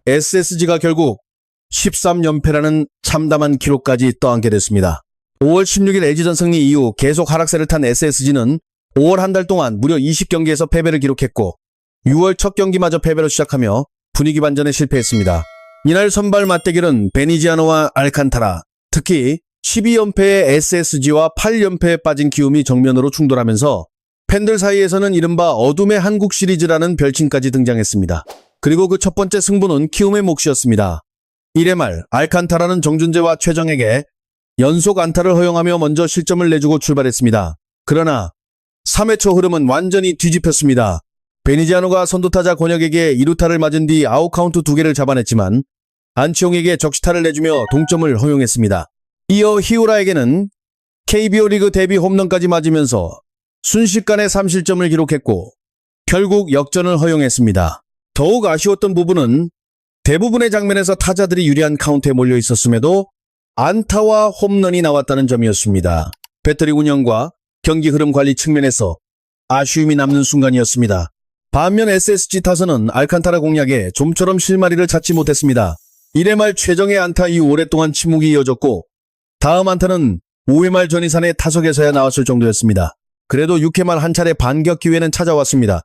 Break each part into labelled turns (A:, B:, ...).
A: SSG가 결국 13연패라는 참담한 기록까지 떠안게 됐습니다. 5월 16일 LG전 승리 이후 계속 하락세를 탄 SSG는 5월 한 달 동안 무려 20경기에서 패배를 기록했고 6월 첫 경기마저 패배로 시작하며 분위기 반전에 실패했습니다. 이날 선발 맞대결은 베니지아노와 알칸타라, 특히 12연패의 SSG와 8연패에 빠진 키움이 정면으로 충돌하면서 팬들 사이에서는 이른바 어둠의 한국 시리즈라는 별칭까지 등장했습니다. 그리고 그 첫 번째 승부는 키움의 몫이었습니다. 1회 말 알칸타라는 정준재와 최정에게 연속 안타를 허용하며 먼저 실점을 내주고 출발했습니다. 그러나 3회 초 흐름은 완전히 뒤집혔습니다. 베니지아노가 선두타자 권혁에게 2루타를 맞은 뒤 아웃카운트 2개를 잡아냈지만 안치홍에게 적시타를 내주며 동점을 허용했습니다. 이어 히우라에게는 KBO 리그 데뷔 홈런까지 맞으면서 순식간에 3실점을 기록했고 결국 역전을 허용했습니다. 더욱 아쉬웠던 부분은 대부분의 장면에서 타자들이 유리한 카운트에 몰려 있었음에도 안타와 홈런이 나왔다는 점이었습니다. 배터리 운영과 경기 흐름 관리 측면에서 아쉬움이 남는 순간이었습니다. 반면 SSG 타선은 알칸타라 공략에 좀처럼 실마리를 찾지 못했습니다. 1회 말 최정의 안타 이후 오랫동안 침묵이 이어졌고 다음 안타는 5회 말 전희산의 타석에서야 나왔을 정도였습니다. 그래도 6회 말 한 차례 반격 기회는 찾아왔습니다.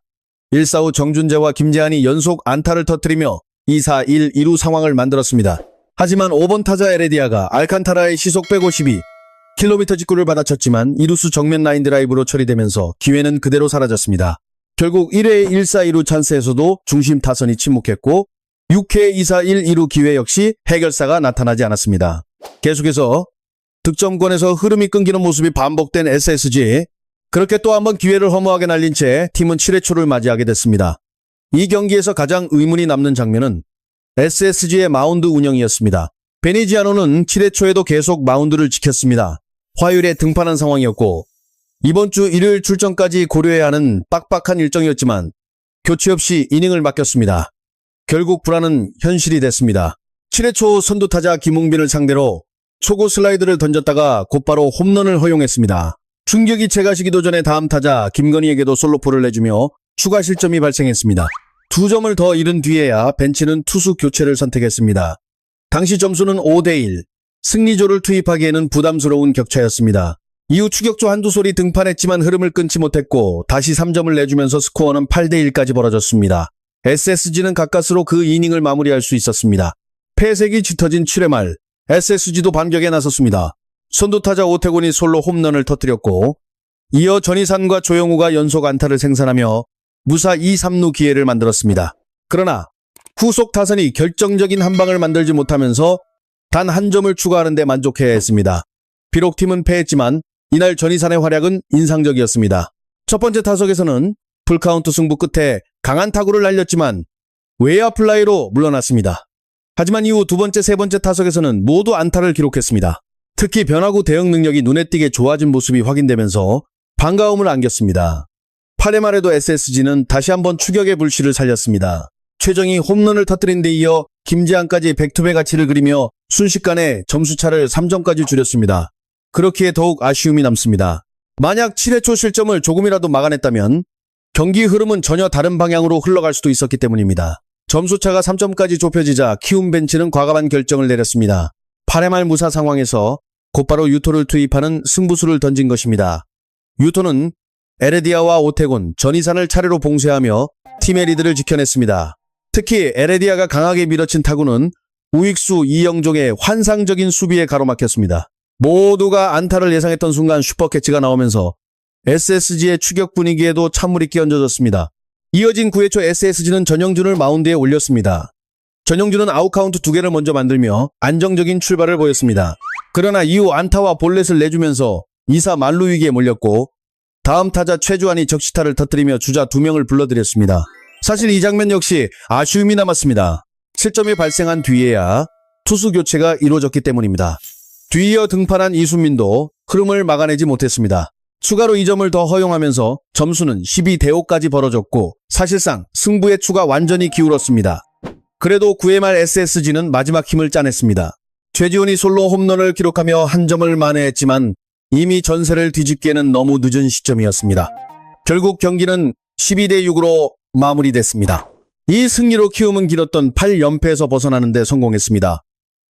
A: 1사 후 정준재와 김재한이 연속 안타를 터뜨리며 2사 1, 2루 상황을 만들었습니다. 하지만 5번 타자 에레디아가 알칸타라의 시속 152km 직구를 받아쳤지만 2루수 정면 라인 드라이브로 처리되면서 기회는 그대로 사라졌습니다. 결국 1회 1사 2루 찬스에서도 중심 타선이 침묵했고 6회 2사 1, 2루 기회 역시 해결사가 나타나지 않았습니다. 계속해서 득점권에서 흐름이 끊기는 모습이 반복된 SSG. 그렇게 또 한번 기회를 허무하게 날린 채 팀은 7회 초를 맞이하게 됐습니다. 이 경기에서 가장 의문이 남는 장면은 SSG의 마운드 운영이었습니다. 베니지아노는 7회 초에도 계속 마운드를 지켰습니다. 화요일에 등판한 상황이었고 이번 주 일요일 출전까지 고려해야 하는 빡빡한 일정이었지만 교체 없이 이닝을 맡겼습니다. 결국 불안은 현실이 됐습니다. 7회 초 선두타자 김웅빈을 상대로 초구 슬라이드를 던졌다가 곧바로 홈런을 허용했습니다. 충격이 채가시기도 전에 다음 타자 김건희에게도 솔로포를 내주며 추가 실점이 발생했습니다. 2점을 더 잃은 뒤에야 벤치는 투수 교체를 선택했습니다. 당시 점수는 5대1, 승리조를 투입하기에는 부담스러운 격차였습니다. 이후 추격조 한두솔이 등판했지만 흐름을 끊지 못했고 다시 3점을 내주면서 스코어는 8대1까지 벌어졌습니다. SSG는 가까스로 그 이닝을 마무리할 수 있었습니다. 패색이 짙어진 7회 말 SSG도 반격에 나섰습니다. 선두타자 오태곤이 솔로 홈런을 터뜨렸고 이어 전희산과 조영우가 연속 안타를 생산하며 무사 2, 3루 기회를 만들었습니다. 그러나 후속 타선이 결정적인 한 방을 만들지 못하면서 단 한 점을 추가하는 데 만족해야 했습니다. 비록 팀은 패했지만 이날 전희산의 활약은 인상적이었습니다. 첫 번째 타석에서는 풀카운트 승부 끝에 강한 타구를 날렸지만 외야 플라이로 물러났습니다. 하지만 이후 두 번째, 세 번째 타석에서는 모두 안타를 기록했습니다. 특히 변화구 대응 능력이 눈에 띄게 좋아진 모습이 확인되면서 반가움을 안겼습니다. 8회 말에도 SSG는 다시 한번 추격의 불씨를 살렸습니다. 최정이 홈런을 터뜨린 데 이어 김재한까지 백투백 가치를 그리며 순식간에 점수차를 3점까지 줄였습니다. 그렇기에 더욱 아쉬움이 남습니다. 만약 7회 초 실점을 조금이라도 막아냈다면 경기 흐름은 전혀 다른 방향으로 흘러갈 수도 있었기 때문입니다. 점수차가 3점까지 좁혀지자 키움 벤치는 과감한 결정을 내렸습니다. 8회 말 무사 상황에서 곧바로 유토를 투입하는 승부수를 던진 것입니다. 유토는 에레디아와 오태곤, 전희산을 차례로 봉쇄하며 팀의 리드를 지켜냈습니다. 특히 에레디아가 강하게 밀어친 타구는 우익수 이영종의 환상적인 수비에 가로막혔습니다. 모두가 안타를 예상했던 순간 슈퍼캐치가 나오면서 SSG의 추격 분위기에도 찬물이 끼얹어졌습니다. 이어진 9회 초 SSG는 전영준을 마운드에 올렸습니다. 전영준은 아웃카운트 2개를 먼저 만들며 안정적인 출발을 보였습니다. 그러나 이후 안타와 볼넷을 내주면서 2사 만루 위기에 몰렸고 다음 타자 최주환이 적시타를 터뜨리며 주자 2명을 불러들였습니다. 사실 이 장면 역시 아쉬움이 남았습니다. 실점이 발생한 뒤에야 투수 교체가 이루어졌기 때문입니다. 뒤이어 등판한 이순민도 흐름을 막아내지 못했습니다. 추가로 2점을 더 허용하면서 점수는 12대5까지 벌어졌고 사실상 승부의 추가 완전히 기울었습니다. 그래도 9회 말 SSG는 마지막 힘을 짜냈습니다. 최지훈이 솔로 홈런을 기록하며 한 점을 만회했지만 이미 전세를 뒤집기에는 너무 늦은 시점이었습니다. 결국 경기는 12대6으로 마무리됐습니다. 이 승리로 키움은 길었던 8연패에서 벗어나는 데 성공했습니다.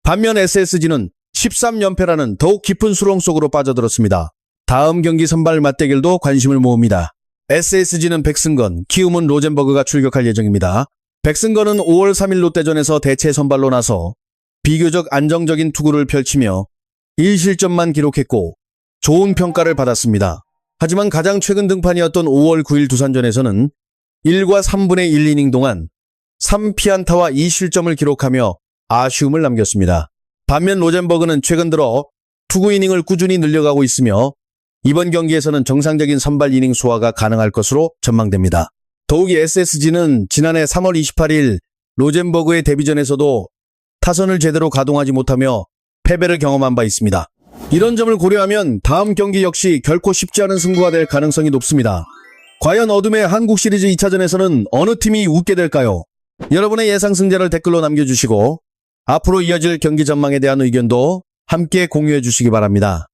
A: 반면 SSG는 13연패라는 더욱 깊은 수렁 속으로 빠져들었습니다. 다음 경기 선발 맞대결도 관심을 모읍니다. SSG는 백승건, 키움은 로젠버그가 출격할 예정입니다. 백승건은 5월 3일 롯데전에서 대체 선발로 나서 비교적 안정적인 투구를 펼치며 1실점만 기록했고 좋은 평가를 받았습니다. 하지만 가장 최근 등판이었던 5월 9일 두산전에서는 1과 3분의 1이닝 동안 3피안타와 2실점을 기록하며 아쉬움을 남겼습니다. 반면 로젠버그는 최근 들어 투구 이닝을 꾸준히 늘려가고 있으며 이번 경기에서는 정상적인 선발 이닝 소화가 가능할 것으로 전망됩니다. 더욱이 SSG는 지난해 3월 28일 로젠버그의 데뷔전에서도 타선을 제대로 가동하지 못하며 패배를 경험한 바 있습니다. 이런 점을 고려하면 다음 경기 역시 결코 쉽지 않은 승부가 될 가능성이 높습니다. 과연 어둠의 한국 시리즈 2차전에서는 어느 팀이 웃게 될까요? 여러분의 예상 승자를 댓글로 남겨주시고 앞으로 이어질 경기 전망에 대한 의견도 함께 공유해 주시기 바랍니다.